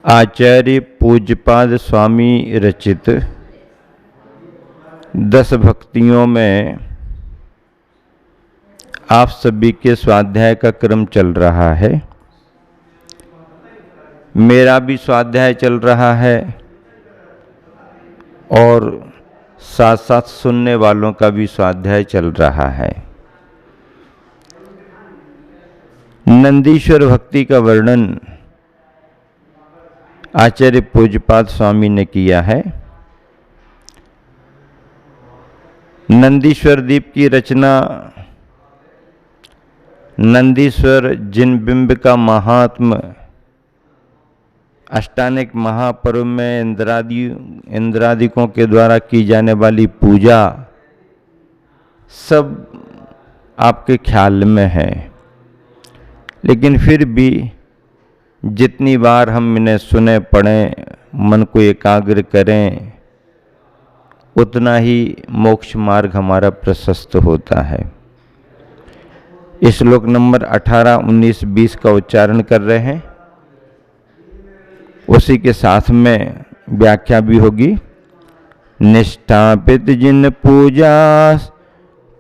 आचार्य पूज्यपाद स्वामी रचित 10 भक्तियों में आप सभी के स्वाध्याय का क्रम चल रहा है। मेरा भी स्वाध्याय चल रहा है और साथ साथ सुनने वालों का भी स्वाध्याय चल रहा है। नंदीश्वर भक्ति का वर्णन आचार्य पूज्यपाद स्वामी ने किया है। नंदीश्वर दीप की रचना नंदीश्वर जिन बिंब का महात्म अष्टानिक महापर्व में इंद्रादिकों के द्वारा की जाने वाली पूजा सब आपके ख्याल में है, लेकिन फिर भी जितनी बार हम इन्हें सुने पढ़ें, मन को एकाग्र करें, उतना ही मोक्ष मार्ग हमारा प्रशस्त होता है। श्लोक नंबर 18, 19, 20 का उच्चारण कर रहे हैं, उसी के साथ में व्याख्या भी होगी। निष्ठापित जिन पूजा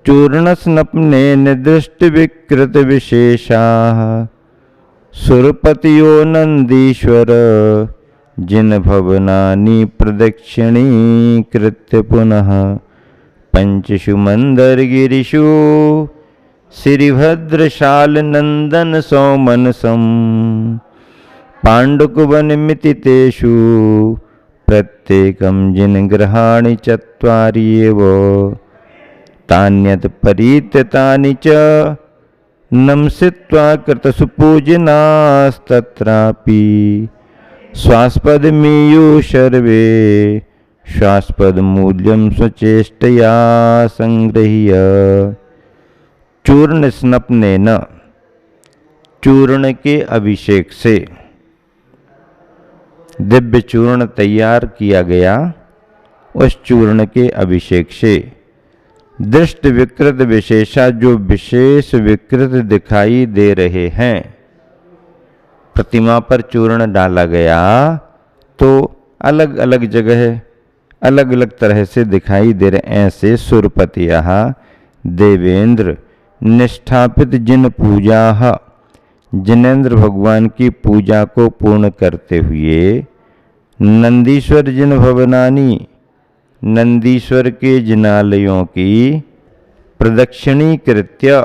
चूर्ण स्नपने निदृष्ट विकृत विशेषा सुरपतियो नंदीश्वर जिन भवनानि प्रदक्षिणी कृत्य पुनः पंचषु मंदर गिरिषु श्रीभद्रशाल नंदन सौमनसम पांडुकुवन मितितेषु प्रत्येकं जिन ग्रहाणि चत्वारि एव तान्यत परीत्यतानि च नमसित्वा कृतसु पूजनास्तत्रापि स्वास्पदमीयु सर्वे स्वास्पद मूल्यं स्वचेष्टया संगृह्य। चूर्ण स्नपनेन, चूर्ण के अभिषेक से दिव्य चूर्ण तैयार किया गया, उस चूर्ण के अभिषेक से दृष्ट विकृत विशेषा, जो विशेष विकृत दिखाई दे रहे हैं। प्रतिमा पर चूर्ण डाला गया तो अलग अलग जगह अलग अलग तरह से दिखाई दे रहे, ऐसे सुरपतियः देवेंद्र निष्ठापित जिन पूजा, जिनेन्द्र भगवान की पूजा को पूर्ण करते हुए नंदीश्वर जिन भवनानि, नंदीश्वर के जिनालयों की प्रदक्षिणी कृत्य,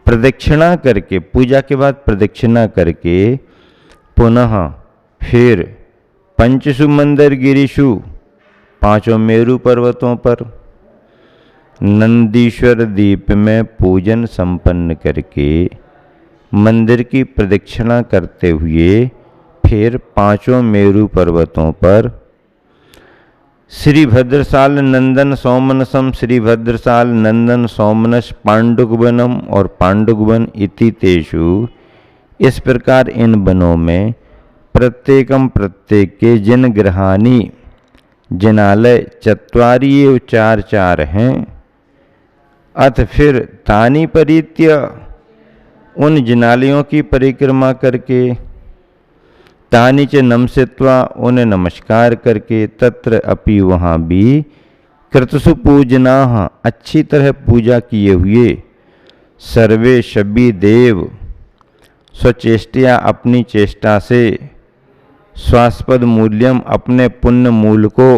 प्रदक्षिणा करके, पूजा के बाद प्रदक्षिणा करके पुनः फिर पंचसु मंदर गिरिषु, 5 मेरु पर्वतों पर नंदीश्वर दीप में पूजन संपन्न करके मंदिर की प्रदक्षिणा करते हुए फिर 5 मेरु पर्वतों पर श्री भद्रशाल नंदन सौमनसम, श्री भद्रशाल नंदन सौमनस पांडुकवनम और पांडुकवन इति तेषु, इस प्रकार इन वनों में प्रत्येकम प्रत्येक के जिन ग्रहानि, जिनालय चत्वारि एव 4 हैं। अथ फिर तानि परीत्य, उन जिनालयों की परिक्रमा करके, तानि च नमसित्वा, उन्हें नमस्कार करके, तत्र अपि वहाँ भी कृतसु पूजनाः, अच्छी तरह पूजा किए हुए, सर्वे सभी देव स्वचेष्टया, अपनी चेष्टा से, स्वास्पद मूल्यम, अपने पुण्य मूल को,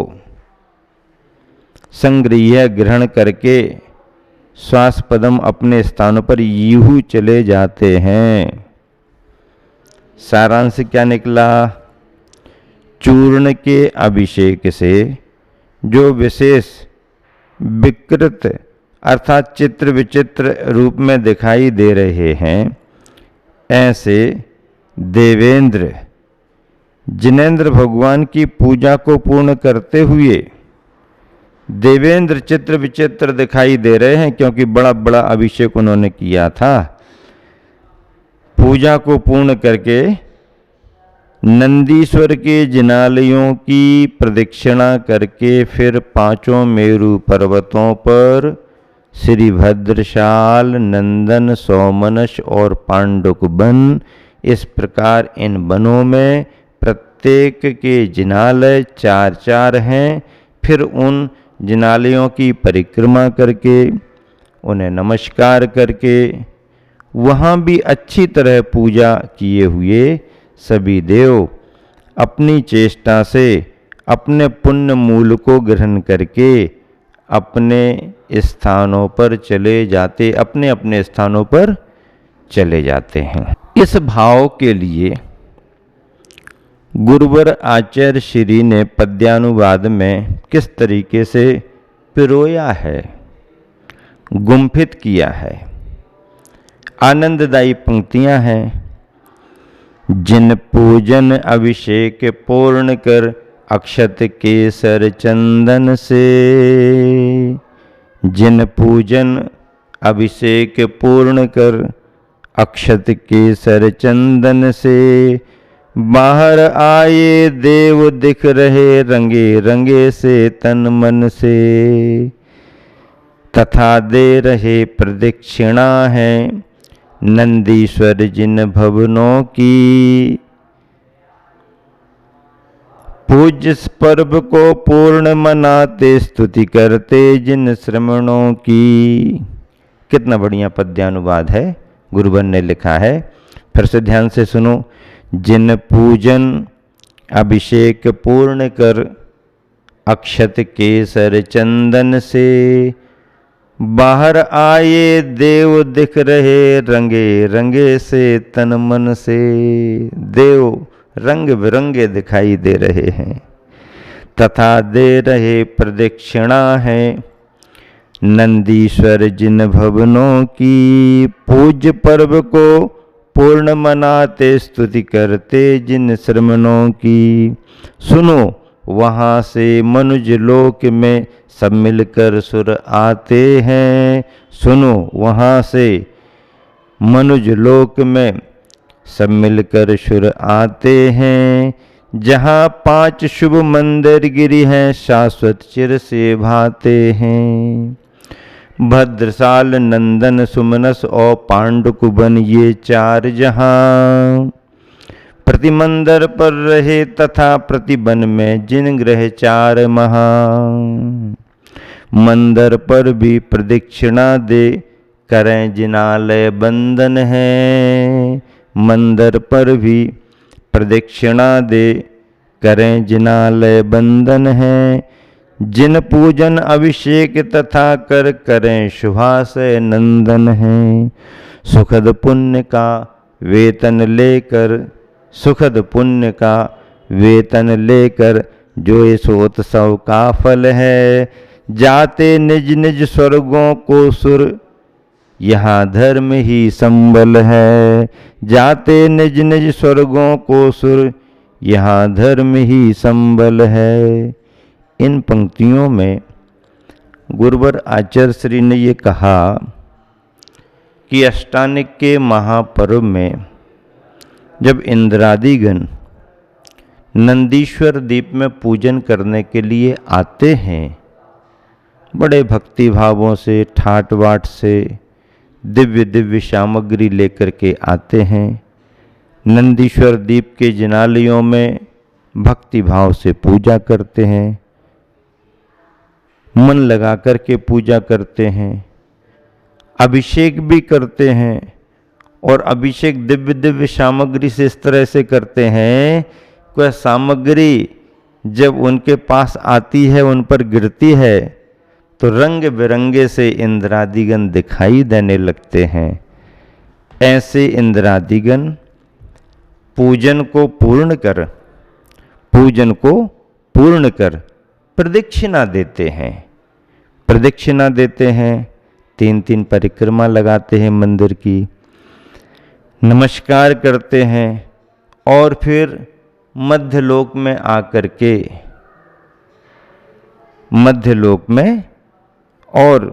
संगृह्य ग्रहण करके, स्वास्पदम, अपने स्थानों पर यूं चले जाते हैं। सारांश क्या निकला? चूर्ण के अभिषेक से जो विशेष विकृत अर्थात चित्र विचित्र रूप में दिखाई दे रहे हैं, ऐसे देवेंद्र जिनेन्द्र भगवान की पूजा को पूर्ण करते हुए, देवेंद्र चित्र विचित्र दिखाई दे रहे हैं क्योंकि बड़ा बड़ा अभिषेक उन्होंने किया था। पूजा को पूर्ण करके नंदीश्वर के जिनालयों की प्रदक्षिणा करके फिर 5 मेरु पर्वतों पर श्री भद्रशाल, नंदन, सौमनस और पांडुकवन इस प्रकार इन वनों में प्रत्येक के जिनालय 4-4 हैं। फिर उन जिनालयों की परिक्रमा करके, उन्हें नमस्कार करके, वहाँ भी अच्छी तरह पूजा किए हुए सभी देव अपनी चेष्टा से अपने पुण्य मूल को ग्रहण करके अपने स्थानों पर चले जाते, अपने अपने स्थानों पर चले जाते हैं। इस भाव के लिए गुरुवर आचार्य श्री ने पद्यानुवाद में किस तरीके से पिरोया है, गुंफित किया है। आनंददायी पंक्तियां हैं। जिन पूजन अभिषेक पूर्ण कर अक्षत केसर चंदन से, जिन पूजन अभिषेक पूर्ण कर अक्षत केसर चंदन से, बाहर आए देव दिख रहे रंगे रंगे से तन मन से, तथा दे रहे प्रदक्षिणा है नंदीश्वर जिन भवनों की, पूज्य पर्व को पूर्ण मनाते स्तुति करते जिन श्रमणों की। कितना बढ़िया पद्यानुवाद है, गुरुवर ने लिखा है। फिर से ध्यान से सुनो। जिन पूजन अभिषेक पूर्ण कर अक्षत केसर चंदन से, बाहर आए देव दिख रहे रंगे रंगे से तन मन से। देव रंग बिरंगे दिखाई दे रहे हैं, तथा दे रहे प्रदक्षिणा है नंदीश्वर जिन भवनों की, पूज्य पर्व को पूर्ण मनाते स्तुति करते जिन श्रमणों की। सुनो, वहाँ से मनुज लोक में सब मिलकर सुर आते हैं। सुनो, वहाँ से मनुज लोक में सब मिलकर सुर आते हैं। जहाँ 5 शुभ मंदिर गिरी हैं शाश्वत चिर से भाते हैं। भद्रसाल नंदन सुमनस और पांडुकुबन ये 4 जहाँ, प्रति मंदिर पर रहे तथा प्रति वन में जिन ग्रह 4 महा। मंदिर पर भी प्रदक्षिणा दे करें जिनालय बंधन है। मंदिर पर भी प्रदक्षिणा दे करें जिनालय बंधन है। जिन पूजन अभिषेक तथा कर करें शुभाशय नंदन है। सुखद पुण्य का वेतन लेकर, सुखद पुण्य का वेतन लेकर जो इस उत्सव का फल है। जाते निज निज स्वर्गों को सुर यहाँ धर्म ही संबल है। जाते निज निज स्वर्गों को सुर यहाँ धर्म ही संबल है। इन पंक्तियों में गुरुवर आचार्य श्री ने ये कहा कि अष्टानिक के महापर्व में जब इंद्रादिगण नंदीश्वर दीप में पूजन करने के लिए आते हैं, बड़े भक्ति भावों से, ठाट बाट से दिव्य दिव्य सामग्री लेकर के आते हैं। नंदीश्वर दीप के जिनालयों में भक्ति भाव से पूजा करते हैं, मन लगा करके पूजा करते हैं, अभिषेक भी करते हैं। और अभिषेक दिव्य दिव्य सामग्री से इस तरह से करते हैं, वह सामग्री जब उनके पास आती है, उन पर गिरती है, तो रंग बिरंगे से इंद्रादिगण दिखाई देने लगते हैं। ऐसे इंद्रादिगण पूजन को पूर्ण कर, पूजन को पूर्ण कर प्रदक्षिणा देते हैं। प्रदक्षिणा देते हैं, 3-3 परिक्रमा लगाते हैं मंदिर की, नमस्कार करते हैं और फिर मध्यलोक में आकर के, मध्यलोक में और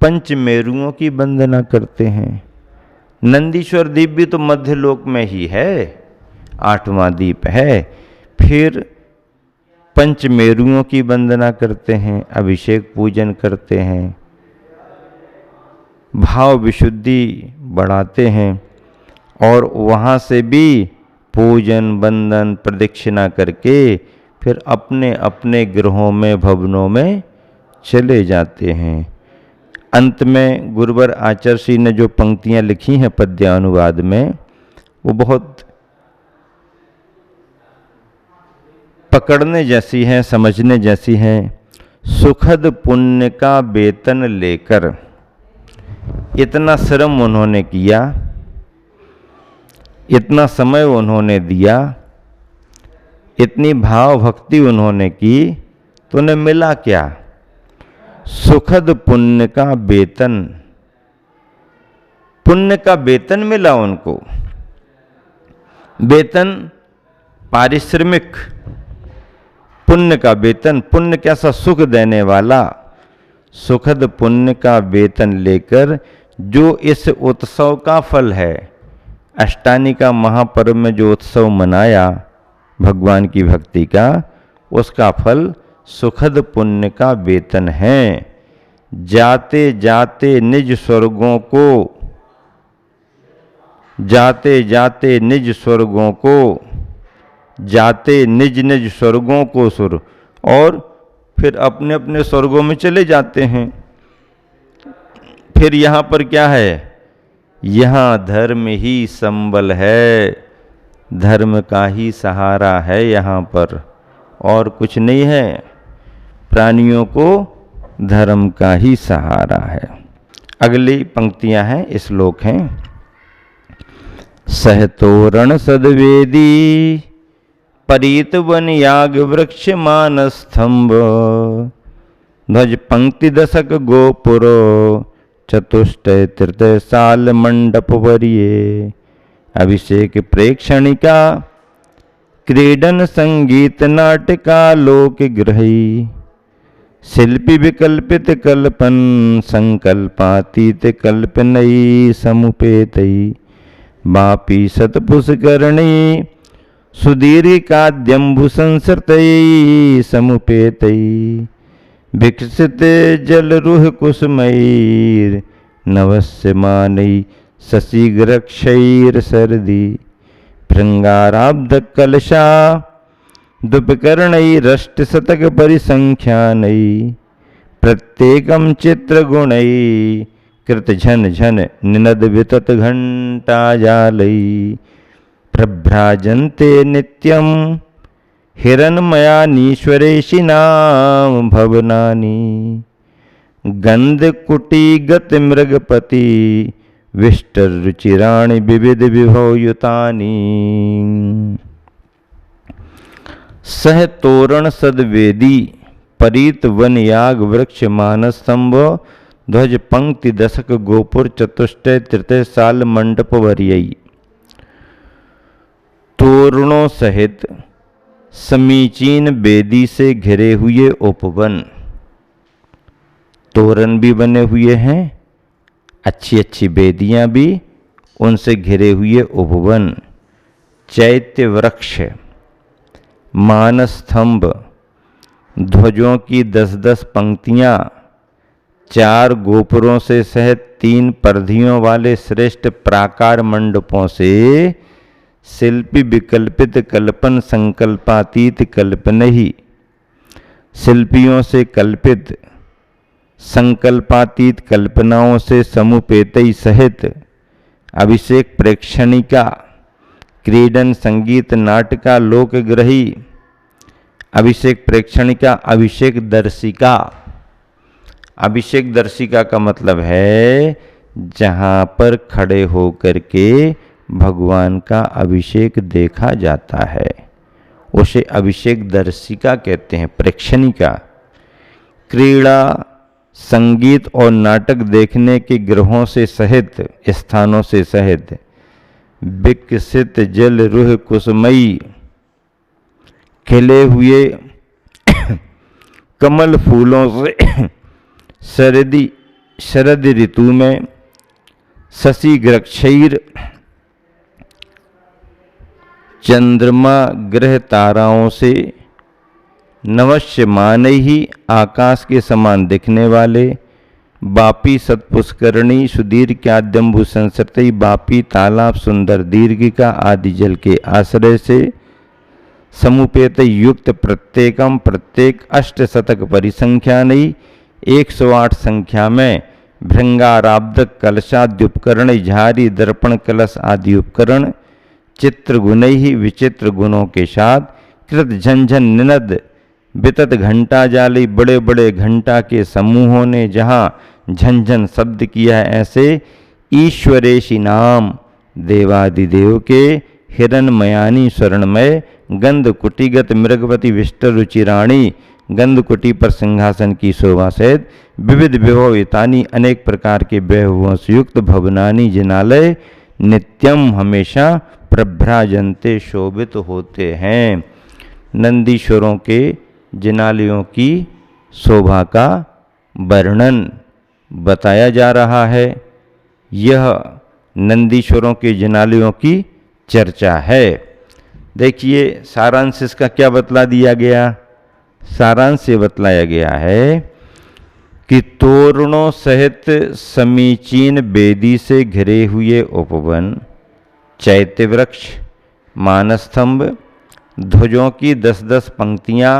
पंचमेरुओं की वंदना करते हैं। नंदीश्वर दीप भी तो मध्यलोक में ही है, 8वां दीप है। फिर पंचमेरुओं की वंदना करते हैं, अभिषेक पूजन करते हैं, भाव विशुद्धि बढ़ाते हैं और वहाँ से भी पूजन वंदन प्रदक्षिणा करके फिर अपने अपने गृहों में भवनों में चले जाते हैं। अंत में गुरुवर आचार्य श्री ने जो पंक्तियां लिखी हैं पद्यानुवाद में, वो बहुत पकड़ने जैसी हैं, समझने जैसी हैं। सुखद पुण्य का वेतन लेकर इतना श्रम उन्होंने किया, इतना समय उन्होंने दिया, इतनी भाव भक्ति उन्होंने की, तो उन्हें मिला क्या? सुखद पुण्य का वेतन, पुण्य का वेतन मिला उनको। वेतन पारिश्रमिक, पुण्य का वेतन, पुण्य कैसा सुख देने वाला। सुखद पुण्य का वेतन लेकर जो इस उत्सव का फल है, अष्टानी का महापर्व में जो उत्सव मनाया भगवान की भक्ति का, उसका फल सुखद पुण्य का वेतन है। जाते जाते निज स्वर्गों को, जाते जाते निज स्वर्गों को, जाते निज निज स्वर्गों को सुर, और फिर अपने अपने स्वर्गों में चले जाते हैं। फिर यहाँ पर क्या है? यहाँ धर्म ही संबल है, धर्म का ही सहारा है यहाँ पर, और कुछ नहीं है। प्राणियों को धर्म का ही सहारा है। अगली पंक्तियां हैं, श्लोक हैं। सहतोरण सदवेदी परीत वन याग वृक्ष मानस्तंभ, ध्वज पंक्ति दशक गोपुरो, चतुष्टय तृतीय साल मंडप वरिये, अभिषेक प्रेक्षणिका, क्रीडन संगीत नाटिका लोक ग्रही, शिल्पी विकल्पित कल्पन, संकल्पातीत कल्पनई समुपेतई, बापी सतपुष्करणी, सुदीर्घिकाद्यम्बु संसृतई समुपेतई, विकसित जलरुह कुसुमैर, नवस्यमानई शशिग्रक्षैर सरदी, भृंगाराब्ध कलशा, दुपकर्णई रष्ट शतक परिसंख्यानई, प्रत्येकम चित्र गुणई, कृत झन झन निनद वितत घंटा जालई, प्रभ्राजन्ते नित्यम हिरण्मयानीश्वरेशिनाम भवनानि, गंधकुटीगत मृगपति, विष्टर रुचिराणि विविध विभवयुतानि। सह तोरण सदवेदी परीत वन याग वृक्ष मानस्तंभ, ध्वज पंक्ति दशक गोपुर, चतुष्टय तृतीय साल मंडप वरियई। तोरणों सहित समीचीन बेदी से घिरे हुए उपवन, तोरण भी बने हुए हैं, अच्छी अच्छी बेदियां भी, उनसे घिरे हुए उपवन, चैत्य वृक्ष, मानस्तंभ, ध्वजों की 10-10 पंक्तियां, 4 गोपुरों से सहित 3 परिधियों वाले श्रेष्ठ प्राकार मंडपों से, शिल्पी विकल्पित कल्पन संकल्पातीत कल्पन ही, शिल्पियों से कल्पित संकल्पातीत कल्पनाओं से समुपेतई सहित, अभिषेक प्रेक्षणिका, क्रीडन संगीत नाटका लोकग्रही, अभिषेक प्रेक्षणिका, अभिषेक दर्शिका। अभिषेक दर्शिका का मतलब है जहाँ पर खड़े होकर के भगवान का अभिषेक देखा जाता है, उसे अभिषेक दर्शिका कहते हैं, प्रेक्षणिका। क्रीड़ा, संगीत और नाटक देखने के गृहों से सहित, स्थानों से सहित, विकसित जल रुह कुसुमई, खिले हुए कमल फूलों से शरद ऋतु में, शशिग्रक्षैर, चंद्रमा ग्रह ताराओं से, नवश्यमान ही आकाश के समान दिखने वाले, बापी सतपुष्करणी सुदीर्घाद्यम्बु संसृति बापी तालाब सुंदर दीर्घिका आदि जल के आश्रय से समुपेत युक्त प्रत्येकम प्रत्येक अष्टशतक परिसंख्या नहीं 108 संख्या में भृंगाराब्दक कलशाद्य उपकरण झारी दर्पण कलश आदि उपकरण चित्र गुण ही विचित्र गुणों के साथ कृत झंझन निनद वितत घंटा जाली बड़े बड़े घंटा के समूहों ने जहाँ झंझन शब्द किया है, ऐसे ईश्वरेशी नाम देवादिदेव के हिरणमयानी स्वर्णमय गंध कुटिगत मृगवती विष्ट रुचिराणी गंध कुटी पर सिंहासन की शोभा सहित विविध विभवितानी अनेक प्रकार के वैभवों से युक्त भवनानी जिनालय नित्यम हमेशा प्रभ्राजनते शोभित होते हैं। नंदीश्वरों के जिनालयों की शोभा का वर्णन बताया जा रहा है। यह नंदीश्वरों के जिनालयों की चर्चा है। देखिए सारांश इसका क्या बतला दिया गया। सारांश से बतलाया गया है कि तोरणों सहित समीचीन बेदी से घिरे हुए उपवन, चैत्य वृक्ष, मानस्तंभ, ध्वजों की 10-10 पंक्तियां,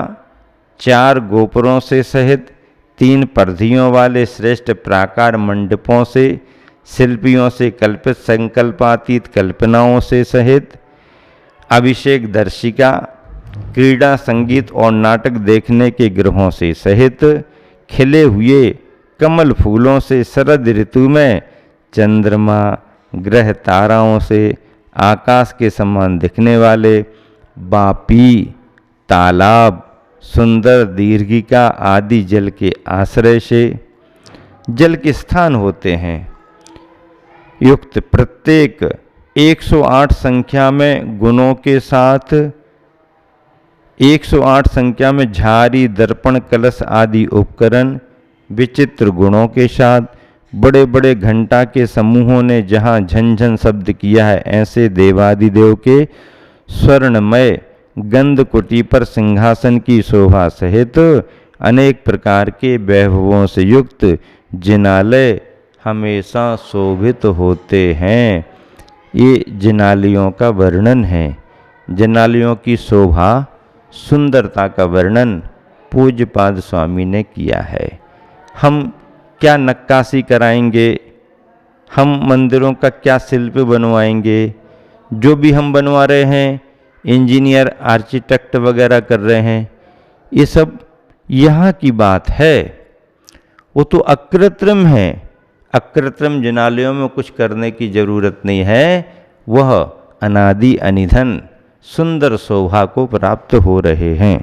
4 गोपुरों से सहित 3 परधियों वाले श्रेष्ठ प्राकार मंडपों से शिल्पियों से कल्पित संकल्पातीत कल्पनाओं से सहित अभिषेक दर्शिका, क्रीड़ा संगीत और नाटक देखने के गृहों से सहित खिले हुए कमल फूलों से शरद ऋतु में चंद्रमा ग्रह ताराओं से आकाश के समान दिखने वाले बापी तालाब सुंदर दीर्घिका आदि जल के आश्रय से जल के स्थान होते हैं युक्त प्रत्येक 108 संख्या में गुणों के साथ 108 संख्या में झारी दर्पण कलश आदि उपकरण विचित्र गुणों के साथ बड़े बड़े घंटा के समूहों ने जहाँ झंझन शब्द किया है, ऐसे देवादिदेव के स्वर्णमय गंध कुटी पर सिंहासन की शोभा सहित अनेक प्रकार के वैभवों से युक्त जिनालय हमेशा शोभित होते हैं। ये जिनालयों का वर्णन है। जिनालयों की शोभा सुंदरता का वर्णन पूज्यपाद स्वामी ने किया है। हम क्या नक्काशी कराएंगे, हम मंदिरों का क्या शिल्प बनवाएंगे, जो भी हम बनवा रहे हैं इंजीनियर आर्किटेक्ट वगैरह कर रहे हैं, ये सब यहाँ की बात है। वो तो अकृत्रिम है। अकृत्रिम जिनालयों में कुछ करने की जरूरत नहीं है, वह अनादि अनिधन सुंदर शोभा को प्राप्त हो रहे हैं।